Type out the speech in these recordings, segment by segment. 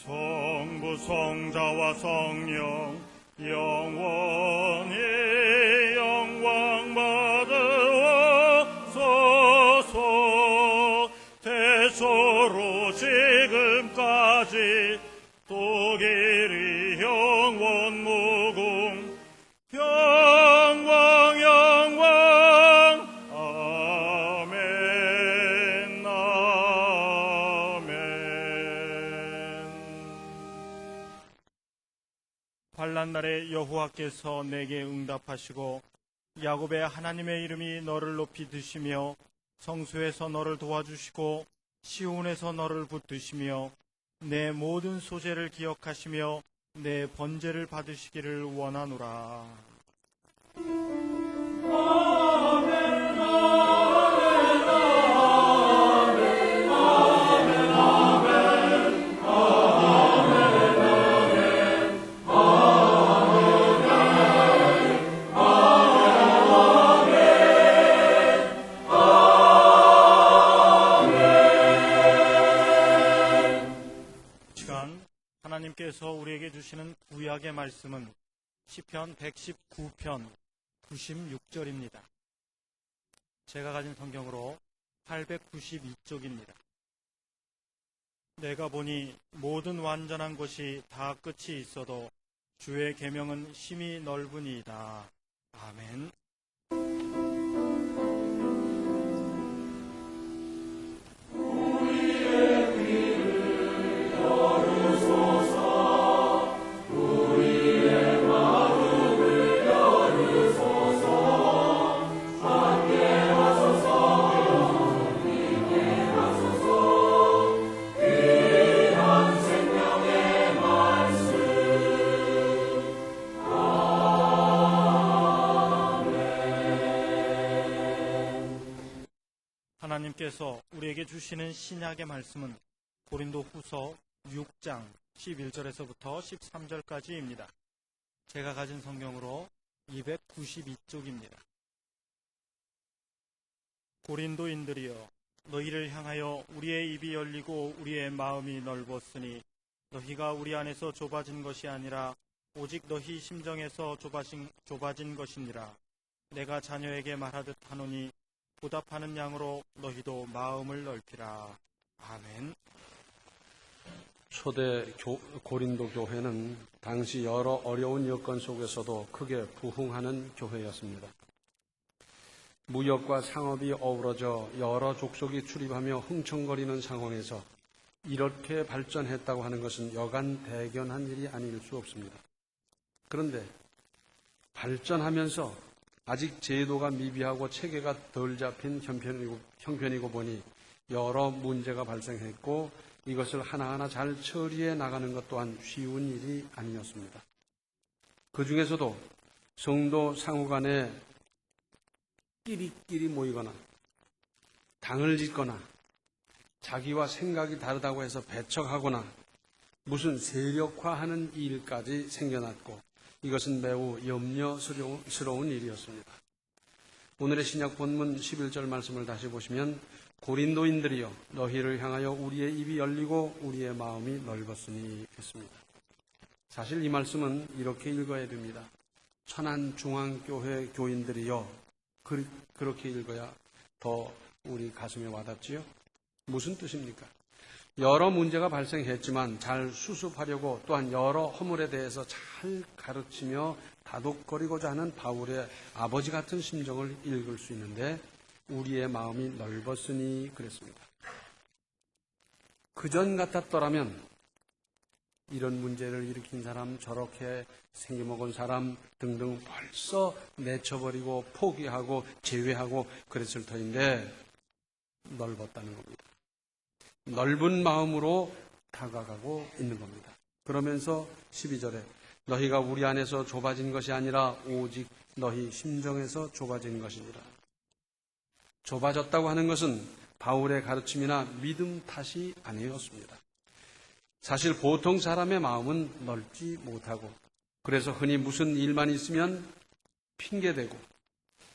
성부 성자와 성령 영원히 영광 받으옵소서. 대소로 지금까지 또 길이 영원 무궁 영광 영광 아멘 아멘. 환난 날에 여호와께서 내게 응답하시고 야곱의 하나님의 이름이 너를 높이 드시며 성소에서 너를 도와주시고 시온에서 너를 붙드시며 내 모든 소재를 기억하시며 내 번제를 받으시기를 원하노라. 하나님께서 우리에게 주시는 구약의 말씀은 시편 119편 96절입니다. 제가 가진 성경으로 892쪽입니다. 내가 보니 모든 완전한 것이 다 끝이 있어도 주의 계명은 심히 넓으니이다. 아멘. 하나님께서 우리에게 주시는 신약의 말씀은 고린도 후서 6장 11절에서부터 13절까지입니다. 제가 가진 성경으로 292쪽입니다. 고린도인들이여, 너희를 향하여 우리의 입이 열리고 우리의 마음이 넓었으니 너희가 우리 안에서 좁아진 것이 아니라 오직 너희 심정에서 좁아진 것이니라. 내가 자녀에게 말하듯 하노니 보답하는 양으로 너희도 마음을 넓히라. 아멘. 초대 고린도 교회는 당시 여러 어려운 여건 속에서도 크게 부흥하는 교회였습니다. 무역과 상업이 어우러져 여러 족속이 출입하며 흥청거리는 상황에서 이렇게 발전했다고 하는 것은 여간 대견한 일이 아닐 수 없습니다. 그런데 발전하면서 아직 제도가 미비하고 체계가 덜 잡힌 형편이고 보니 여러 문제가 발생했고 이것을 하나하나 잘 처리해 나가는 것 또한 쉬운 일이 아니었습니다. 그 중에서도 성도 상호간에 끼리끼리 모이거나 당을 짓거나 자기와 생각이 다르다고 해서 배척하거나 무슨 세력화하는 일까지 생겨났고 이것은 매우 염려스러운 일이었습니다. 오늘의 신약 본문 11절 말씀을 다시 보시면 고린도인들이여, 너희를 향하여 우리의 입이 열리고 우리의 마음이 넓었으니 했습니다. 사실 이 말씀은 이렇게 읽어야 됩니다. 천안중앙교회 교인들이여, 그렇게 읽어야 더 우리 가슴에 와닿지요. 무슨 뜻입니까? 여러 문제가 발생했지만 잘 수습하려고 또한 여러 허물에 대해서 잘 가르치며 다독거리고자 하는 바울의 아버지 같은 심정을 읽을 수 있는데 우리의 마음이 넓었으니 그랬습니다. 그전 같았더라면 이런 문제를 일으킨 사람, 저렇게 생겨먹은 사람 등등 벌써 내쳐버리고 포기하고 제외하고 그랬을 터인데 넓었다는 겁니다. 넓은 마음으로 다가가고 있는 겁니다. 그러면서 12절에 너희가 우리 안에서 좁아진 것이 아니라 오직 너희 심정에서 좁아진 것이니라. 좁아졌다고 하는 것은 바울의 가르침이나 믿음 탓이 아니었습니다. 사실 보통 사람의 마음은 넓지 못하고 그래서 흔히 무슨 일만 있으면 핑계대고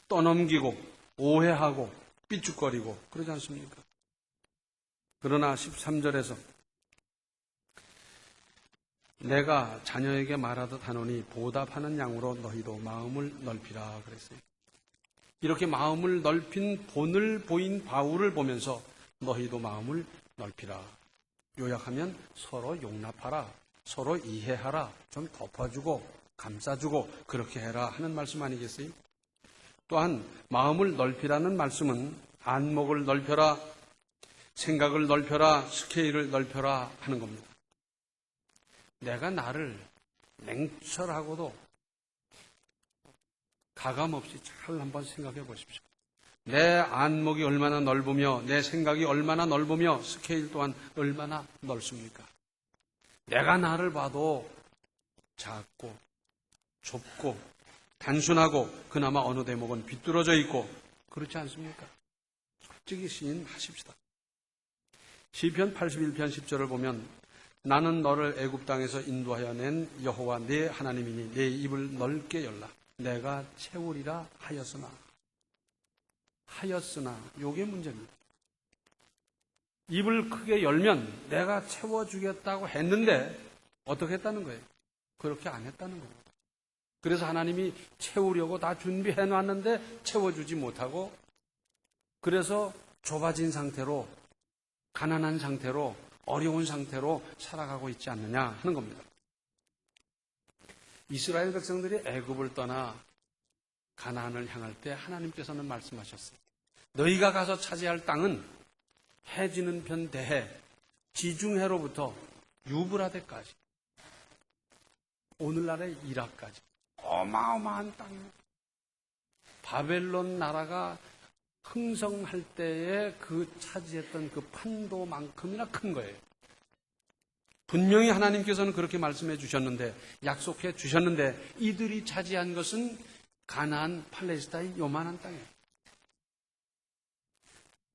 떠넘기고 오해하고 삐죽거리고 그러지 않습니까? 그러나 13절에서 내가 자녀에게 말하듯 하노니 보답하는 양으로 너희도 마음을 넓히라 그랬어요. 이렇게 마음을 넓힌 본을 보인 바울을 보면서 너희도 마음을 넓히라. 요약하면 서로 용납하라, 서로 이해하라, 좀 덮어주고 감싸주고 그렇게 해라 하는 말씀 아니겠어요? 또한 마음을 넓히라는 말씀은 안목을 넓혀라, 생각을 넓혀라, 스케일을 넓혀라 하는 겁니다. 내가 나를 냉철하고도 가감없이 잘 한번 생각해 보십시오. 내 안목이 얼마나 넓으며 내 생각이 얼마나 넓으며 스케일 또한 얼마나 넓습니까? 내가 나를 봐도 작고 좁고 단순하고 그나마 어느 대목은 비뚤어져 있고 그렇지 않습니까? 솔직히 시인하십시다. 시편 81편 10절을 보면 나는 너를 애굽 땅에서 인도하여 낸 여호와 네 하나님이니 내 입을 넓게 열라 내가 채우리라 하였으나 요게 문제입니다. 입을 크게 열면 내가 채워주겠다고 했는데 어떻게 했다는 거예요? 그렇게 안 했다는 거예요. 그래서 하나님이 채우려고 다 준비해 놨는데 채워주지 못하고 그래서 좁아진 상태로 가난한 상태로 어려운 상태로 살아가고 있지 않느냐 하는 겁니다. 이스라엘 백성들이 애굽을 떠나 가나안을 향할 때 하나님께서는 말씀하셨어요. 너희가 가서 차지할 땅은 해지는 편 대해 지중해로부터 유브라데까지 오늘날의 이라크까지 어마어마한 땅입니다. 바벨론 나라가 흥성할 때에 그 차지했던 그 판도만큼이나 큰 거예요. 분명히 하나님께서는 그렇게 말씀해 주셨는데 약속해 주셨는데 이들이 차지한 것은 가나안 팔레스타인 요만한 땅이에요.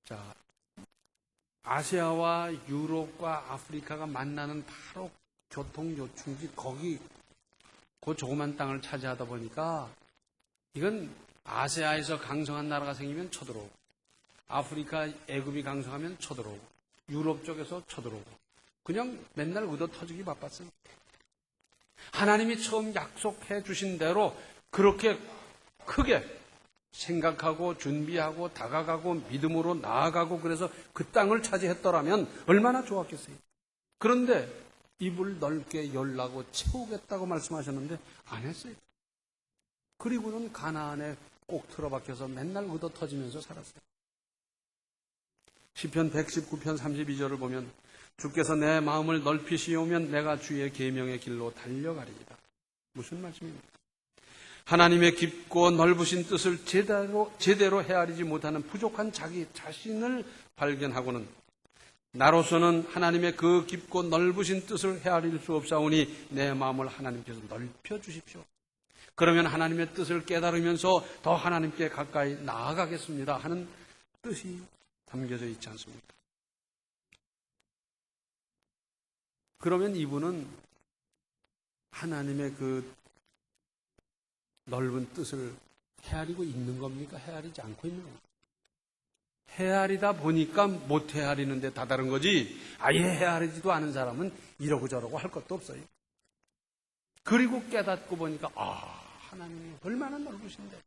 자, 아시아와 유럽과 아프리카가 만나는 바로 교통 요충지 거기 그 조그만 땅을 차지하다 보니까 이건 아시아에서 강성한 나라가 생기면 쳐들어오고 아프리카 애굽이 강성하면 쳐들어오고 유럽 쪽에서 쳐들어오고 그냥 맨날 얻어 터지기 바빴어요. 하나님이 처음 약속해 주신 대로 그렇게 크게 생각하고 준비하고 다가가고 믿음으로 나아가고 그래서 그 땅을 차지했더라면 얼마나 좋았겠어요. 그런데 입을 넓게 열라고 채우겠다고 말씀하셨는데 안 했어요. 그리고는 가나안에 꼭 틀어박혀서 맨날 얻어 터지면서 살았어요. 시편 119편 32절을 보면 주께서 내 마음을 넓히시오면 내가 주의 계명의 길로 달려가리이다. 무슨 말씀입니까? 하나님의 깊고 넓으신 뜻을 제대로 헤아리지 못하는 부족한 자기 자신을 발견하고는 나로서는 하나님의 그 깊고 넓으신 뜻을 헤아릴 수 없사오니 내 마음을 하나님께서 넓혀 주십시오. 그러면 하나님의 뜻을 깨달으면서 더 하나님께 가까이 나아가겠습니다 하는 뜻이 담겨져 있지 않습니까? 그러면 이분은 하나님의 그 넓은 뜻을 헤아리고 있는 겁니까? 헤아리지 않고 있는 겁니까? 헤아리다 보니까 못 헤아리는데 다다른 거지 아예 헤아리지도 않은 사람은 이러고 저러고 할 것도 없어요. 그리고 깨닫고 보니까 하나님이 얼마나 넓으신데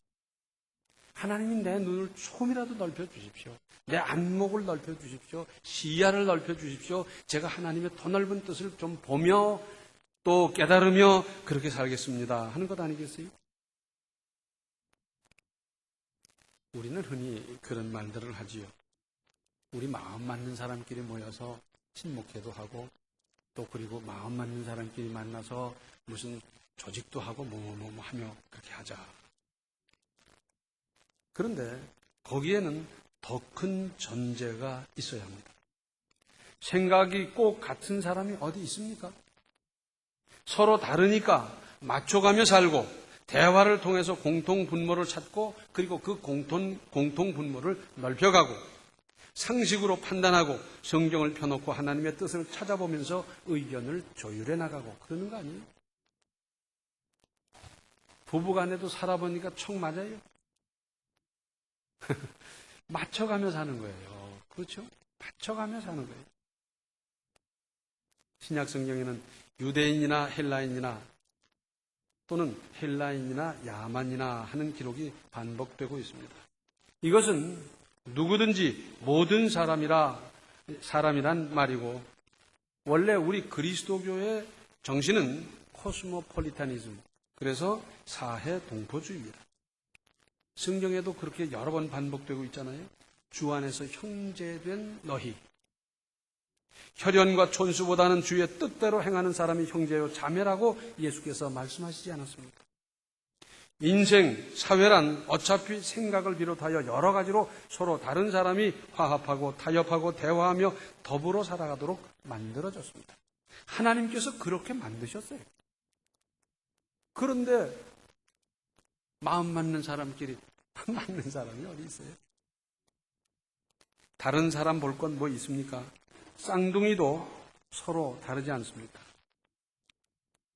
하나님이 내 눈을 조금이라도 넓혀 주십시오. 내 안목을 넓혀 주십시오. 시야를 넓혀 주십시오. 제가 하나님의 더 넓은 뜻을 좀 보며 또 깨달으며 그렇게 살겠습니다 하는 것 아니겠어요? 우리는 흔히 그런 말들을 하지요. 우리 마음 맞는 사람끼리 모여서 친목회도 하고 또 그리고 마음 맞는 사람끼리 만나서 무슨 조직도 하고 뭐 하며 그렇게 하자. 그런데 거기에는 더 큰 전제가 있어야 합니다. 생각이 꼭 같은 사람이 어디 있습니까? 서로 다르니까 맞춰가며 살고 대화를 통해서 공통 분모를 찾고 그리고 그 공통 분모를 넓혀가고 상식으로 판단하고 성경을 펴놓고 하나님의 뜻을 찾아보면서 의견을 조율해 나가고 그러는 거 아니에요? 부부간에도 살아보니까 척 맞아요. 맞춰가며 사는 거예요. 그렇죠? 맞춰가며 사는 거예요. 신약 성경에는 유대인이나 헬라인이나 또는 헬라인이나 야만이나 하는 기록이 반복되고 있습니다. 이것은 누구든지 모든 사람이란 말이고, 원래 우리 그리스도교의 정신은 코스모폴리타니즘, 그래서 사해 동포주의입니다. 성경에도 그렇게 여러 번 반복되고 있잖아요. 주 안에서 형제된 너희. 혈연과 촌수보다는 주의 뜻대로 행하는 사람이 형제요 자매라고 예수께서 말씀하시지 않았습니까? 인생, 사회란 어차피 생각을 비롯하여 여러 가지로 서로 다른 사람이 화합하고 타협하고 대화하며 더불어 살아가도록 만들어졌습니다. 하나님께서 그렇게 만드셨어요. 그런데 마음 맞는 사람끼리 맞는 사람이 어디 있어요? 다른 사람 볼 건 뭐 있습니까? 쌍둥이도 서로 다르지 않습니까?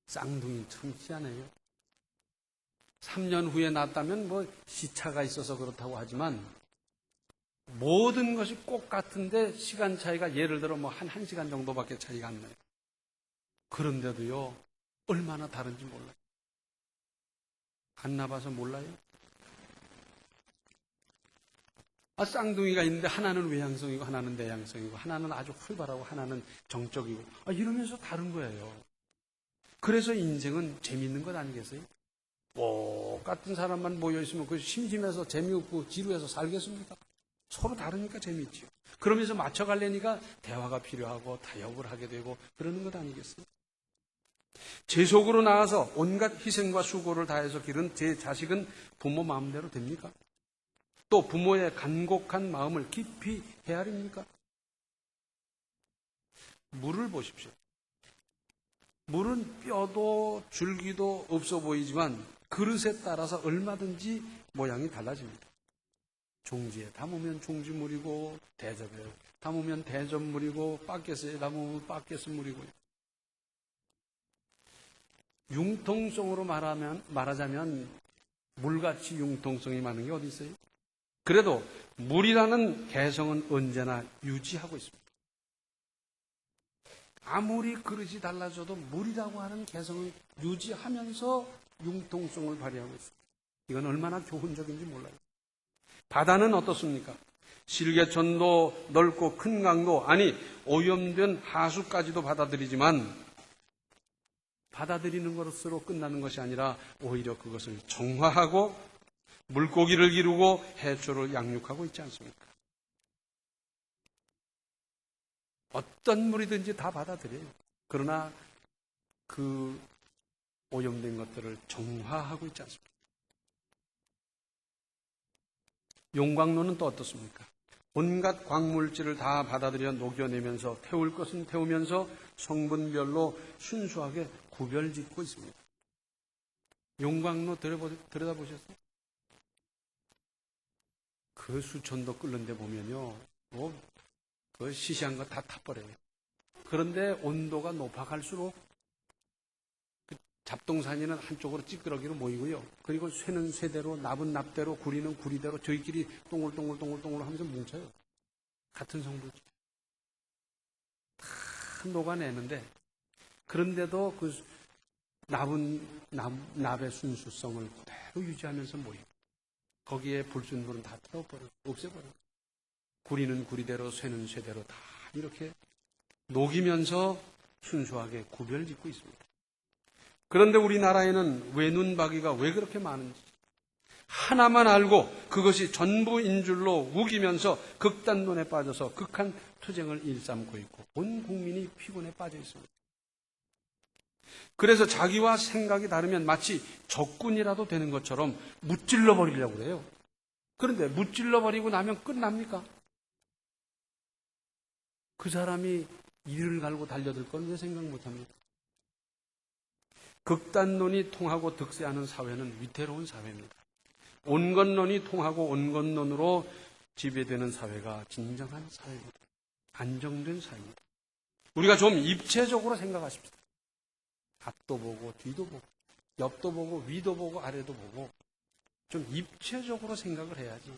쌍둥이 참 희한해요. 3년 후에 낳았다면 뭐 시차가 있어서 그렇다고 하지만 모든 것이 꼭 같은데 시간 차이가 예를 들어 뭐 한 1시간 정도밖에 차이가 안 나요. 그런데도요, 얼마나 다른지 몰라요. 안 나봐서 몰라요? 쌍둥이가 있는데 하나는 외향성이고 하나는 내향성이고 하나는 아주 활발하고 하나는 정적이고 이러면서 다른 거예요. 그래서 인생은 재미있는 것 아니겠어요? 똑같은 사람만 모여있으면 그 심심해서 재미없고 지루해서 살겠습니까? 서로 다르니까 재미있죠. 그러면서 맞춰가려니까 대화가 필요하고 타협을 하게 되고 그러는 것 아니겠어요? 제 속으로 나와서 온갖 희생과 수고를 다해서 기른 제 자식은 부모 마음대로 됩니까? 또 부모의 간곡한 마음을 깊이 헤아립니까? 물을 보십시오. 물은 뼈도 줄기도 없어 보이지만 그릇에 따라서 얼마든지 모양이 달라집니다. 종지에 담으면 종지물이고 대접에 담으면 대접물이고 바켓에 담으면 바켓물이고요. 융통성으로 말하자면 물같이 융통성이 많은 게 어디 있어요? 그래도 물이라는 개성은 언제나 유지하고 있습니다. 아무리 그릇이 달라져도 물이라고 하는 개성을 유지하면서 융통성을 발휘하고 있습니다. 이건 얼마나 교훈적인지 몰라요. 바다는 어떻습니까? 실개천도 넓고 큰 강도, 오염된 하수까지도 받아들이지만 받아들이는 것으로 끝나는 것이 아니라 오히려 그것을 정화하고 물고기를 기르고 해초를 양육하고 있지 않습니까? 어떤 물이든지 다 받아들여요. 그러나 그 오염된 것들을 정화하고 있지 않습니까? 용광로는 또 어떻습니까? 온갖 광물질을 다 받아들여 녹여내면서 태울 것은 태우면서 성분별로 순수하게 구별짓고 있습니다. 용광로 들여다보셨어요? 그 수천도 끓는 데 보면요, 그 시시한 거 다 타버려요. 그런데 온도가 높아갈수록 그 잡동사니는 한쪽으로 찌끄러기로 모이고요. 그리고 쇠는 쇠대로, 납은 납대로, 구리는 구리대로 저희끼리 동글동글 하면서 뭉쳐요. 같은 성분이죠. 다 녹아내는데 그런데도 그 납의 순수성을 그대로 유지하면서 모이고 거기에 불순물은 다 태워버려요. 없애버려요. 구리는 구리대로, 쇠는 쇠대로 다 이렇게 녹이면서 순수하게 구별짓고 있습니다. 그런데 우리나라에는 외눈박이가 왜 그렇게 많은지 하나만 알고 그것이 전부인 줄로 우기면서 극단론에 빠져서 극한 투쟁을 일삼고 있고 온 국민이 피곤에 빠져 있습니다. 그래서 자기와 생각이 다르면 마치 적군이라도 되는 것처럼 무찔러 버리려고 그래요. 그런데 무찔러 버리고 나면 끝납니까? 그 사람이 이를 갈고 달려들 건 왜 생각 못합니까? 극단론이 통하고 득세하는 사회는 위태로운 사회입니다. 온건론이 통하고 온건론으로 지배되는 사회가 진정한 사회입니다. 안정된 사회입니다. 우리가 좀 입체적으로 생각하십시다. 앞도 보고 뒤도 보고 옆도 보고 위도 보고 아래도 보고 좀 입체적으로 생각을 해야지.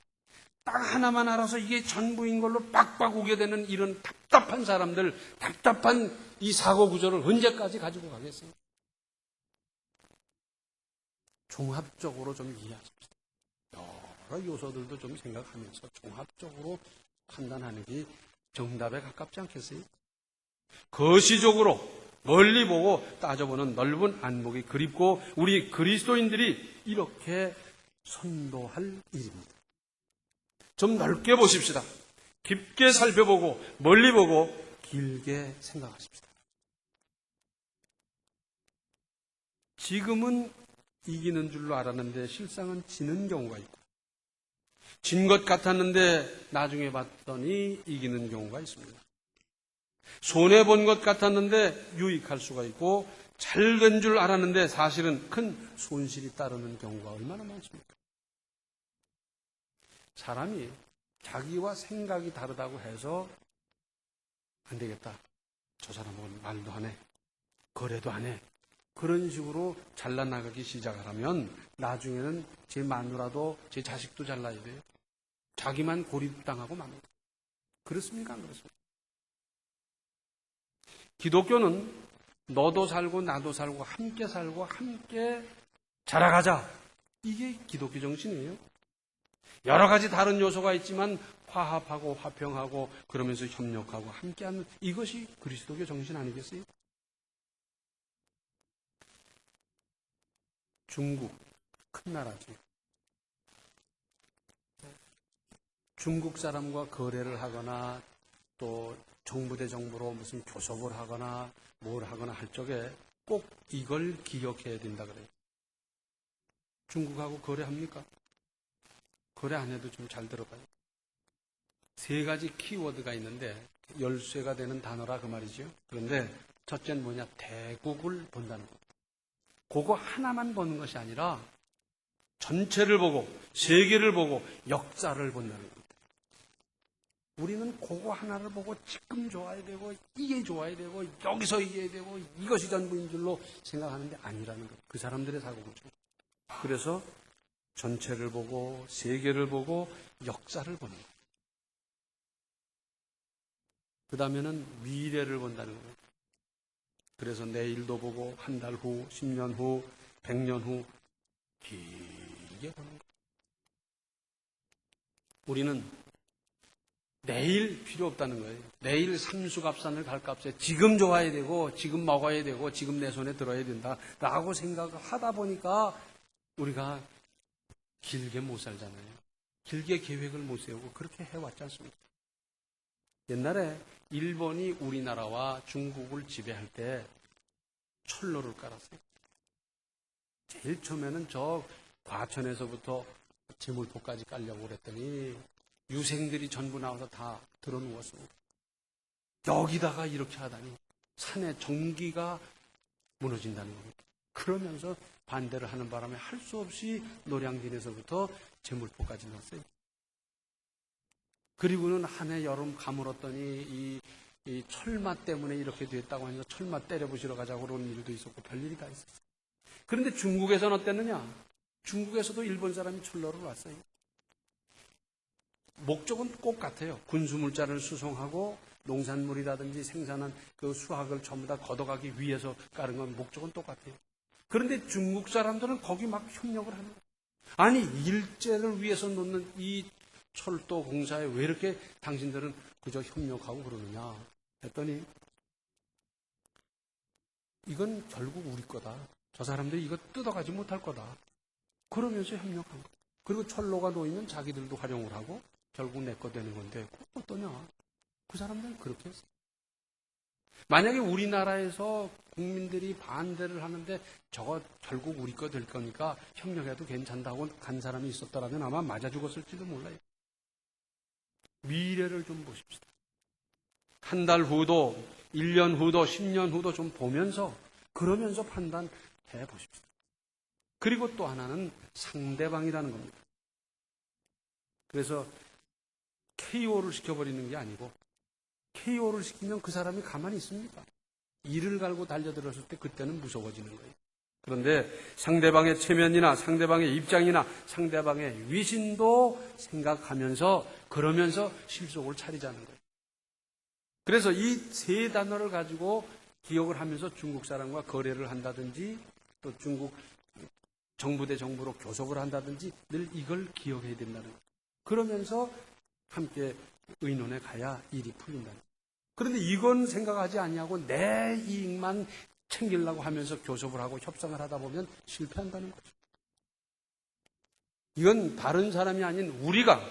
딱 하나만 알아서 이게 전부인 걸로 빡빡 우게 되는 이런 답답한 사람들, 답답한 이 사고 구조를 언제까지 가지고 가겠어요? 종합적으로 좀 이해하십시다. 여러 요소들도 좀 생각하면서 종합적으로 판단하는 게 정답에 가깝지 않겠어요? 거시적으로 멀리 보고 따져보는 넓은 안목이 그립고 우리 그리스도인들이 이렇게 선도할 일입니다. 좀 넓게 보십시다. 깊게 살펴보고 멀리 보고 길게 생각하십시다. 지금은 이기는 줄로 알았는데 실상은 지는 경우가 있고 진 것 같았는데 나중에 봤더니 이기는 경우가 있습니다. 손해본 것 같았는데 유익할 수가 있고 잘 된 줄 알았는데 사실은 큰 손실이 따르는 경우가 얼마나 많습니까? 사람이 자기와 생각이 다르다고 해서 안 되겠다. 저 사람은 말도 안 해. 거래도 안 해. 그런 식으로 잘라나가기 시작을 하면 나중에는 제 마누라도 제 자식도 잘라야 돼요. 자기만 고립당하고 맙니다. 그렇습니까? 안 그렇습니까? 기독교는 너도 살고 나도 살고 함께 자라가자. 이게 기독교 정신이에요. 여러 가지 다른 요소가 있지만 화합하고 화평하고 그러면서 협력하고 함께하는 이것이 그리스도교 정신 아니겠어요? 중국 큰 나라지. 중국 사람과 거래를 하거나 또 정부 대 정부로 무슨 교섭을 하거나 뭘 하거나 할 적에 꼭 이걸 기억해야 된다 그래요. 중국하고 거래합니까? 거래 안 해도 좀 잘 들어봐요. 세 가지 키워드가 있는데 열쇠가 되는 단어라 그 말이죠. 그런데 첫째는 뭐냐? 대국을 본다는 것. 그거 하나만 보는 것이 아니라 전체를 보고 세계를 보고 역사를 본다는 겁니다. 우리는 그거 하나를 보고 지금 좋아야 되고 이게 좋아야 되고 여기서 이겨야 되고 이것이 전부인 줄로 생각하는 게 아니라는 거예요. 그 사람들의 사고구조. 그래서 전체를 보고 세계를 보고 역사를 보는 거예요. 그 다음에는 미래를 본다는 거예요. 그래서 내일도 보고 한 달 후, 10년 후, 100년 후 길게 보는 거예요. 우리는 내일 필요 없다는 거예요. 내일 삼수갑산을 갈 값에 지금 좋아야 되고 지금 먹어야 되고 지금 내 손에 들어야 된다라고 생각을 하다 보니까 우리가 길게 못 살잖아요. 길게 계획을 못 세우고 그렇게 해왔지 않습니까? 옛날에 일본이 우리나라와 중국을 지배할 때 철로를 깔았어요. 제일 처음에는 저 과천에서부터 제물포까지 깔려고 그랬더니 유생들이 전부 나와서 다 들어누웠습니다. 여기다가 이렇게 하다니 산의 정기가 무너진다는 겁니다. 그러면서 반대를 하는 바람에 할 수 없이 노량진에서부터 제물포까지 넣었어요. 그리고는 한 해 여름 가물었더니 이 철맛 때문에 이렇게 됐다고 해서 철맛 때려부시러 가자고 그런 일도 있었고 별일이 다 있었어요. 그런데 중국에서는 어땠느냐? 중국에서도 일본 사람이 철로를 왔어요. 목적은 꼭 같아요. 군수물자를 수송하고 농산물이라든지 생산한 그 수확을 전부 다 걷어가기 위해서 깔은 건 목적은 똑같아요. 그런데 중국 사람들은 거기 막 협력을 하는 거예요. 아니 일제를 위해서 놓는 이 철도 공사에 왜 이렇게 당신들은 그저 협력하고 그러느냐 했더니 이건 결국 우리 거다. 저 사람들이 이거 뜯어가지 못할 거다. 그러면서 협력한 거예요. 그리고 철로가 놓이면 자기들도 활용을 하고 결국 내 거 되는 건데 그거 어떠냐. 그 사람들은 그렇게 했어요. 만약에 우리나라에서 국민들이 반대를 하는데 저거 결국 우리 거 될 거니까 협력해도 괜찮다고 간 사람이 있었더라면 아마 맞아 죽었을지도 몰라요. 미래를 좀 보십시다. 한 달 후도 1년 후도 10년 후도 좀 보면서 그러면서 판단해 보십시다. 그리고 또 하나는 상대방이라는 겁니다. 그래서 KO를 시켜버리는 게 아니고 KO를 시키면 그 사람이 가만히 있습니까? 이를 갈고 달려들었을 때 그때는 무서워지는 거예요. 그런데 상대방의 체면이나 상대방의 입장이나 상대방의 위신도 생각하면서 그러면서 실속을 차리자는 거예요. 그래서 이 세 단어를 가지고 기억을 하면서 중국 사람과 거래를 한다든지 또 중국 정부 대 정부로 교섭을 한다든지 늘 이걸 기억해야 된다는 거예요. 그러면서 함께 의논에 가야 일이 풀린다는 거예요. 그런데 이건 생각하지 아니하고 내 이익만 챙기려고 하면서 교섭을 하고 협상을 하다 보면 실패한다는 거죠. 이건 다른 사람이 아닌 우리가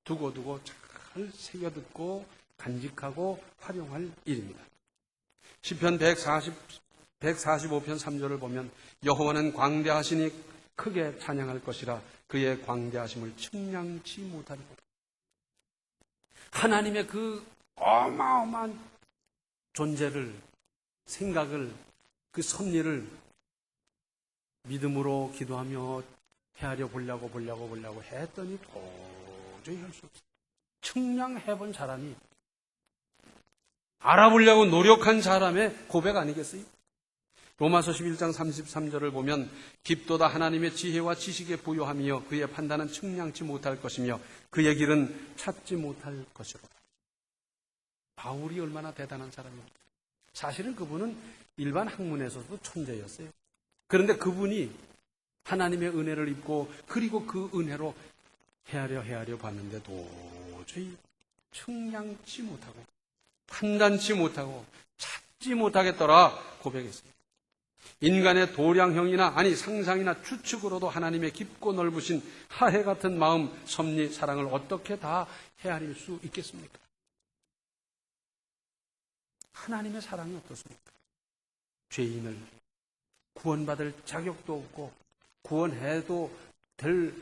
두고두고 잘 새겨듣고 간직하고 활용할 일입니다. 시편 145편 3절을 보면 여호와는 광대하시니 크게 찬양할 것이라 그의 광대하심을 측량치 못하리로다. 하나님의 그 어마어마한 존재를, 생각을, 그 섭리를 믿음으로 기도하며 헤아려 보려고 했더니 도저히 할 수 없어요. 측량해본 사람이, 알아보려고 노력한 사람의 고백 아니겠어요? 로마서 11장 33절을 보면 깊도다 하나님의 지혜와 지식에 부요하며 그의 판단은 측량치 못할 것이며 그의 길은 찾지 못할 것이로다. 바울이 얼마나 대단한 사람입니까? 사실은 그분은 일반 학문에서도 천재였어요. 그런데 그분이 하나님의 은혜를 입고 그리고 그 은혜로 헤아려 봤는데 도저히 측량치 못하고 판단치 못하고 찾지 못하겠더라 고백했어요. 인간의 도량형이나 아니 상상이나 추측으로도 하나님의 깊고 넓으신 하해 같은 마음, 섭리, 사랑을 어떻게 다 헤아릴 수 있겠습니까? 하나님의 사랑이 어떻습니까? 죄인을 구원받을 자격도 없고 구원해도 될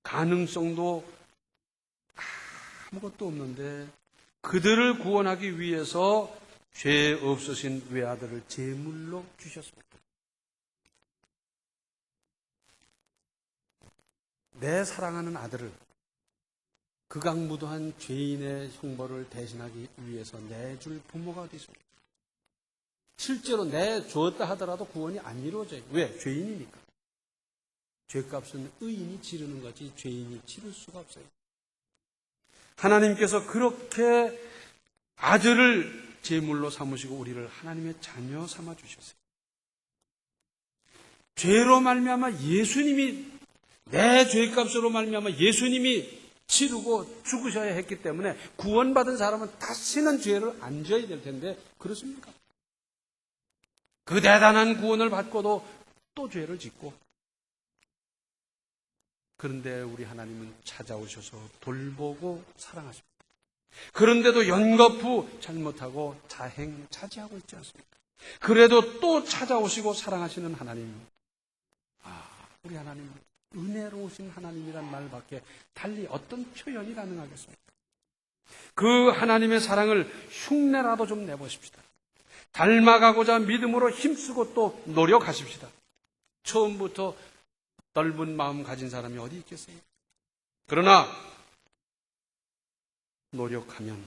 가능성도 아무것도 없는데 그들을 구원하기 위해서 죄 없으신 외아들을 제물로 주셨습니다. 내 사랑하는 아들을 극악무도한 죄인의 형벌을 대신하기 위해서 내줄 부모가 어디 있습니까? 실제로 내주었다 하더라도 구원이 안 이루어져요. 왜? 죄인이니까. 죄값은 의인이 지르는 거지 죄인이 치를 수가 없어요. 하나님께서 그렇게 아들을 제물로 삼으시고 우리를 하나님의 자녀 삼아 주셨어요. 죄로 말미암아 예수님이 내 죄값으로 말미암아 예수님이 치르고 죽으셔야 했기 때문에 구원받은 사람은 다시는 죄를 안 져야 될 텐데 그렇습니까? 그 대단한 구원을 받고도 또 죄를 짓고 그런데 우리 하나님은 찾아오셔서 돌보고 사랑하십니다. 그런데도 연거푸 잘못하고 자행자지하고 있지 않습니까? 그래도 또 찾아오시고 사랑하시는 하나님. 우리 하나님 은혜로우신 하나님이란 말밖에 달리 어떤 표현이 가능하겠습니까? 그 하나님의 사랑을 흉내라도 좀 내보십시다. 닮아가고자 믿음으로 힘쓰고 또 노력하십시다. 처음부터 넓은 마음 가진 사람이 어디 있겠어요? 그러나 노력하면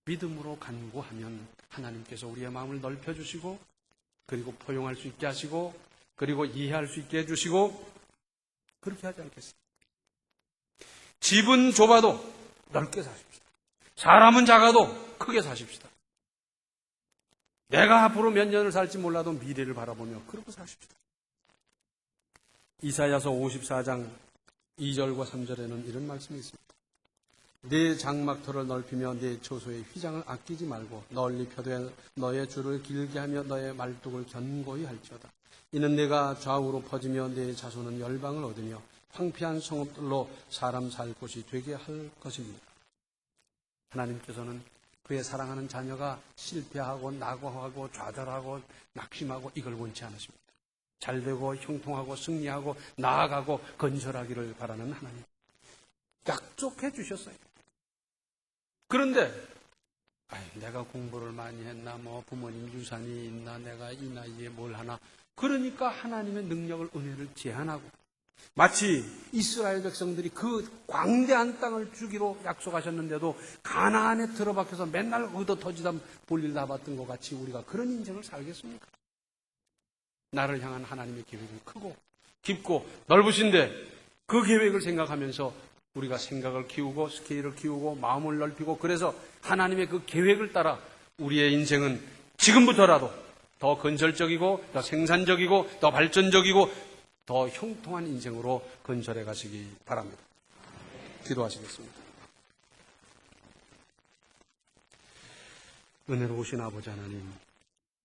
믿음으로 간구하면 하나님께서 우리의 마음을 넓혀주시고 그리고 포용할 수 있게 하시고 그리고 이해할 수 있게 해주시고 그렇게 하지 않겠어요? 집은 좁아도 넓게 사십시다. 사람은 작아도 크게 사십시다. 내가 앞으로 몇 년을 살지 몰라도 미래를 바라보며 그러고 사십시다. 이사야서 54장 2절과 3절에는 이런 말씀이 있습니다. 네 장막터를 넓히며 네 처소의 휘장을 아끼지 말고 널리 펴되 너의 줄을 길게 하며 너의 말뚝을 견고히 할지어다. 이는 내가 좌우로 퍼지며 네 자손은 열방을 얻으며 황폐한 성읍들로 사람 살 곳이 되게 할 것입니다. 하나님께서는 그의 사랑하는 자녀가 실패하고 낙오하고 좌절하고 낙심하고 이걸 원치 않으십니다. 잘되고 형통하고 승리하고 나아가고 건설하기를 바라는 하나님. 약속해 주셨어요. 그런데 내가 공부를 많이 했나 부모님 유산이 있나 내가 이 나이에 뭘 하나 그러니까 하나님의 능력을 은혜를 제한하고 마치 이스라엘 백성들이 그 광대한 땅을 주기로 약속하셨는데도 가나안에 들어박혀서 맨날 얻어 터지다 볼일 다 봤던 것 같이 우리가 그런 인생을 살겠습니까? 나를 향한 하나님의 계획은 크고 깊고 넓으신데 그 계획을 생각하면서 우리가 생각을 키우고 스케일을 키우고 마음을 넓히고 그래서 하나님의 그 계획을 따라 우리의 인생은 지금부터라도 더 건설적이고 더 생산적이고 더 발전적이고 더 형통한 인생으로 건설해 가시기 바랍니다. 기도하시겠습니다. 은혜로우신 아버지 하나님,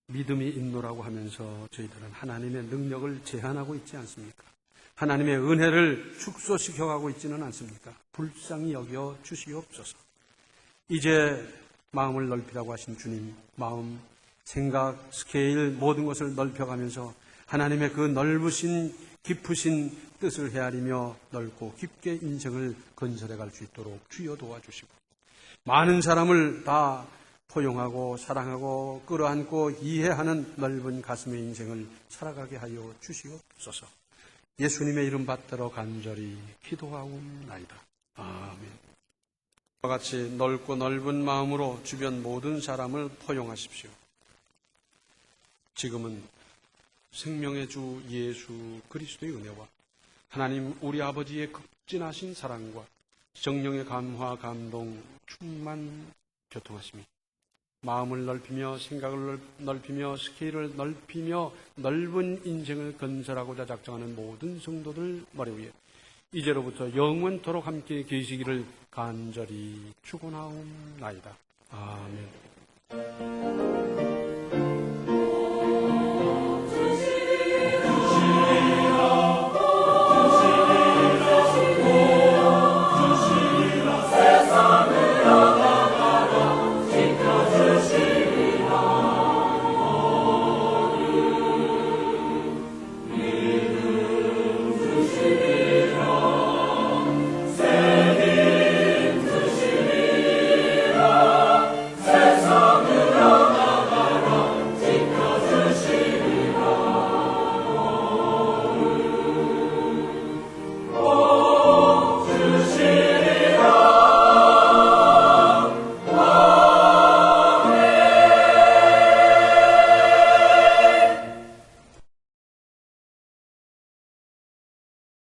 믿음이 인도라고 하면서 저희들은 하나님의 능력을 제한하고 있지 않습니까? 하나님의 은혜를 축소시켜가고 있지는 않습니까? 불쌍히 여겨 주시옵소서. 이제 마음을 넓히라고 하신 주님, 마음, 생각, 스케일 모든 것을 넓혀가면서 하나님의 그 넓으신 깊으신 뜻을 헤아리며 넓고 깊게 인생을 건설해 갈 수 있도록 주여 도와주시고 많은 사람을 다 포용하고 사랑하고 끌어안고 이해하는 넓은 가슴의 인생을 살아가게 하여 주시옵소서. 예수님의 이름 받들어 간절히 기도하옵나이다. 아멘. 이와 같이 넓고 넓은 마음으로 주변 모든 사람을 포용하십시오. 지금은 생명의 주 예수 그리스도의 은혜와 하나님 우리 아버지의 극진하신 사랑과 성령의 감화 감동 충만 교통하심이 마음을 넓히며 생각을 넓히며 스케일을 넓히며 넓은 인생을 건설하고자 작정하는 모든 성도들 머리 위에 이제로부터 영원토록 함께 계시기를 간절히 축원하옵나이다. 아멘.